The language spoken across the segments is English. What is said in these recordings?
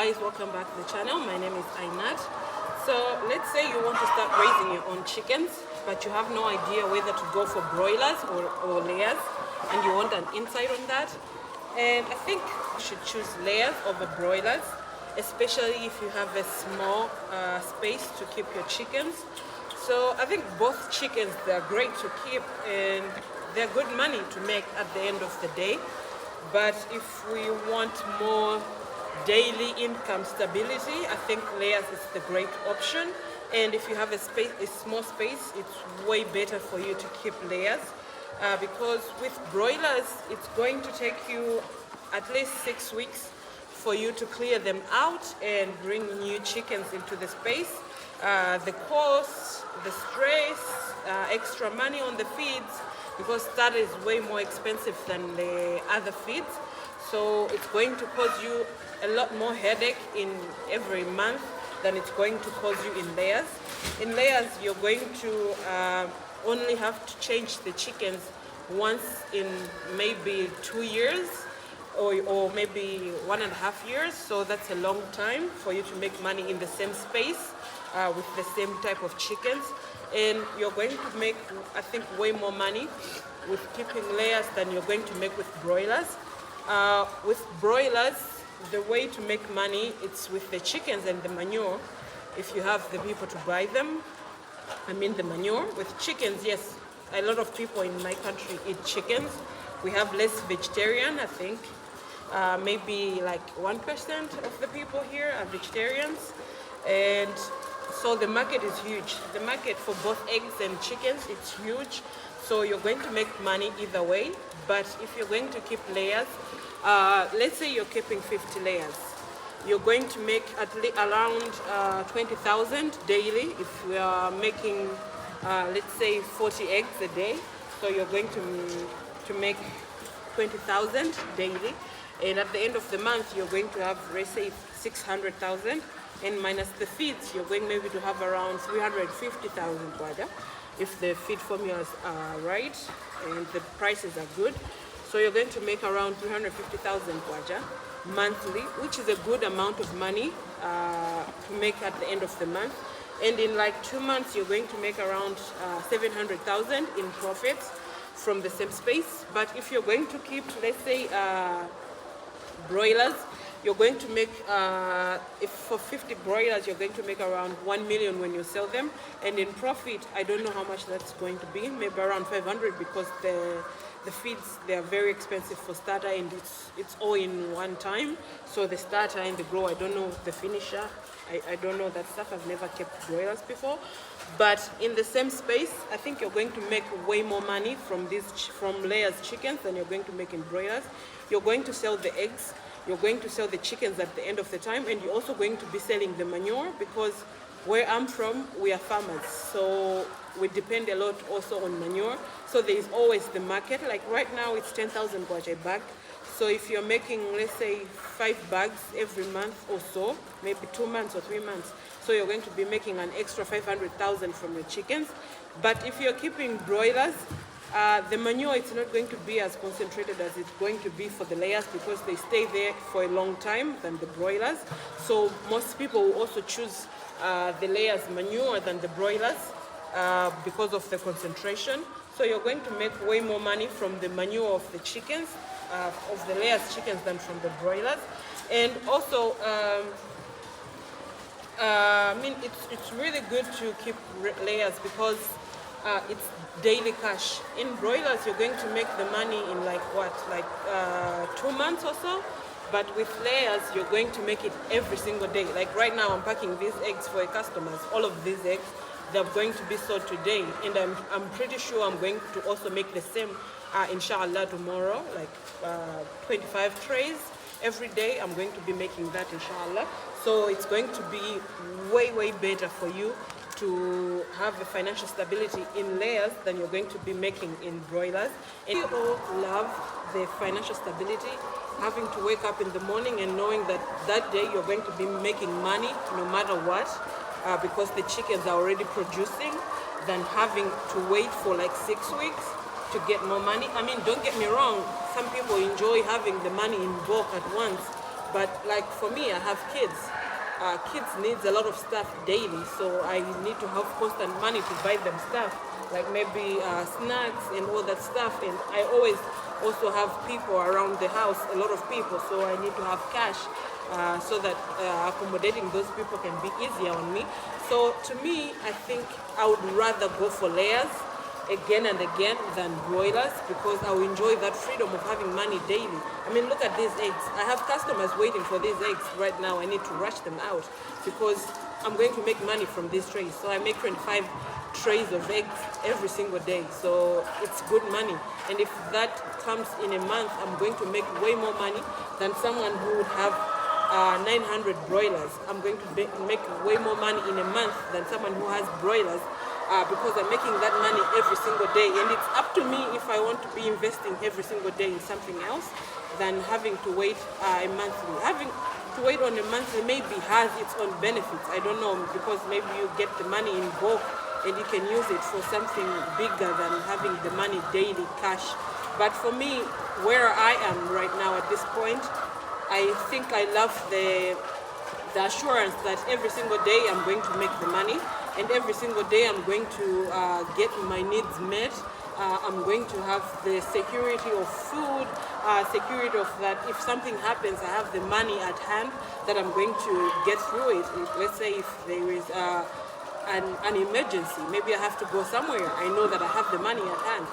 guys, welcome back to the channel. My name is Ainat. So let's say you want to start raising your own chickens, but you have no idea whether to go for broilers or layers, and you want an insight on that. And I think you should choose layers over broilers, especially if you have a small space to keep your chickens. So I think both chickens, they're great to keep and they're good money to make at the end of the day. But if we want more daily income stability, I think layers is the great option. And if you have a small space, it's way better for you to keep layers because with broilers, it's going to take you at least 6 weeks for you to clear them out and bring new chickens into the space. The cost, the stress, extra money on the feeds, because that is way more expensive than the other feeds. So it's going to cause you a lot more headache in every month than it's going to cause you in layers. In layers, you're going to only have to change the chickens once in maybe 2 years or maybe 1.5 years. So that's a long time for you to make money in the same space with the same type of chickens. And you're going to make, I think, way more money with keeping layers than you're going to make with broilers. With broilers, the way to make money, it's with the chickens and the manure. If you have the people to buy them, I mean the manure. With chickens, yes, a lot of people in my country eat chickens. We have less vegetarian, I think. Maybe like 1% of the people here are vegetarians. And so the market is huge. The market for both eggs and chickens, it's huge. So you're going to make money either way. But if you're going to keep layers, let's say you're keeping 50 layers, you're going to make at least around 20,000 daily. If we are making, let's say 40 eggs a day, so you're going to make 20,000 daily. And at the end of the month, you're going to have, let's say, 600,000. And minus the feeds, you're going maybe to have around 350,000 kwaja, if the feed formulas are right and the prices are good. So you're going to make around 350,000 kwaja monthly, which is a good amount of money to make at the end of the month. And in like 2 months, you're going to make around 700,000 in profits from the same space. But if you're going to keep, let's say, broilers, you're going to make, if for 50 broilers, you're going to make around 1 million when you sell them. And in profit, I don't know how much that's going to be, maybe around 500, because the feeds, they are very expensive for starter, and it's all in one time. So the starter and the grow, I don't know the finisher. I don't know that stuff. I've never kept broilers before. But in the same space, I think you're going to make way more money from layers chickens than you're going to make in broilers. You're going to sell the eggs. You're going to sell the chickens at the end of the time, and you're also going to be selling the manure, because where I'm from, we are farmers. So we depend a lot also on manure. So there is always the market. Like right now, it's 10,000 kwacha a bag. So if you're making, let's say, 5 bags every month or so, maybe 2 months or 3 months, so you're going to be making an extra 500,000 from your chickens. But if you're keeping broilers, the manure, it's not going to be as concentrated as it's going to be for the layers, because they stay there for a long time than the broilers. So most people will also choose the layers manure than the broilers because of the concentration. So you're going to make way more money from the manure of the chickens, of the layers chickens, than from the broilers. And also, I mean, it's really good to keep layers because it's daily cash. In broilers, you're going to make the money in like what, like 2 months or so. But with layers, you're going to make it every single day. Like right now, I'm packing these eggs for customers. All of these eggs, they're going to be sold today. And I'm pretty sure I'm going to also make the same, inshallah, tomorrow, like 25 trays. Every day, I'm going to be making that, inshallah. So it's going to be way, way better for you to have the financial stability in layers than you're going to be making in broilers. And you all love the financial stability, having to wake up in the morning and knowing that that day you're going to be making money no matter what, because the chickens are already producing, than having to wait for like 6 weeks to get more money. I mean, don't get me wrong, some people enjoy having the money in bulk at once, But like for me, I have kids. Kids needs a lot of stuff daily, so I need to have constant money to buy them stuff, like maybe snacks and all that stuff. And I always also have people around the house, a lot of people, so I need to have cash so that accommodating those people can be easier on me. So to me, I think I would rather go for layers again and again than broilers, because I will enjoy that freedom of having money daily. I mean, look at these eggs. I have customers waiting for these eggs right now. I need to rush them out because I'm going to make money from these trays. So I make 25 trays of eggs every single day. So it's good money. And if that comes in a month, I'm going to make way more money than someone who would have 900 broilers. I'm going to make way more money in a month than someone who has broilers. Because I'm making that money every single day, and it's up to me if I want to be investing every single day in something else than having to wait a monthly. Having to wait on a monthly maybe has its own benefits. I don't know, because maybe you get the money in bulk and you can use it for something bigger than having the money daily cash. But for me, where I am right now at this point, I think I love the assurance that every single day I'm going to make the money. And every single day I'm going to get my needs met. I'm going to have the security of food, security of that if something happens, I have the money at hand that I'm going to get through it. Let's say if there is an emergency, maybe I have to go somewhere, I know that I have the money at hand,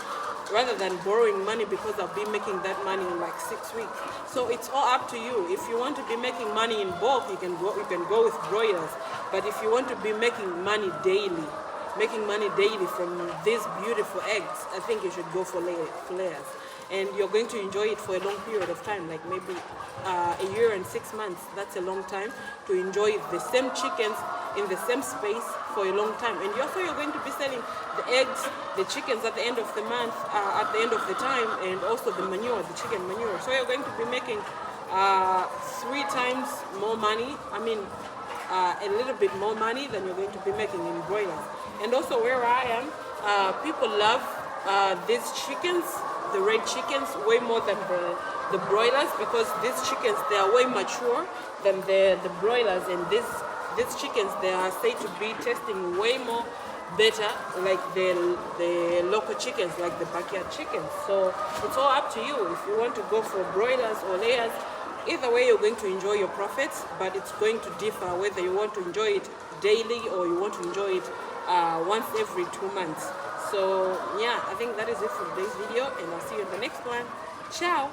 rather than borrowing money because I've been making that money in like 6 weeks. So it's all up to you. If you want to be making money in bulk, you can go with broilers. But if you want to be making money daily from these beautiful eggs, I think you should go for layers. And you're going to enjoy it for a long period of time, like maybe a year and 6 months. That's a long time to enjoy the same chickens in the same space for a long time. And also you're going to be selling the eggs, the chickens at the end of the month, at the end of the time, and also the manure, the chicken manure. So you're going to be making 3 times more money. I mean, a little bit more money than you're going to be making in broilers. And also where I am, people love these chickens, the red chickens, way more than the broilers, because these chickens, they are way mature than the broilers. And these chickens, they are said to be tasting way more better, like the local chickens, like the backyard chickens. So it's all up to you if you want to go for broilers or layers. Either way, you're going to enjoy your profits, but it's going to differ whether you want to enjoy it daily or you want to enjoy it once every 2 months. So yeah, I think that is it for today's video, and I'll see you in the next one. Ciao!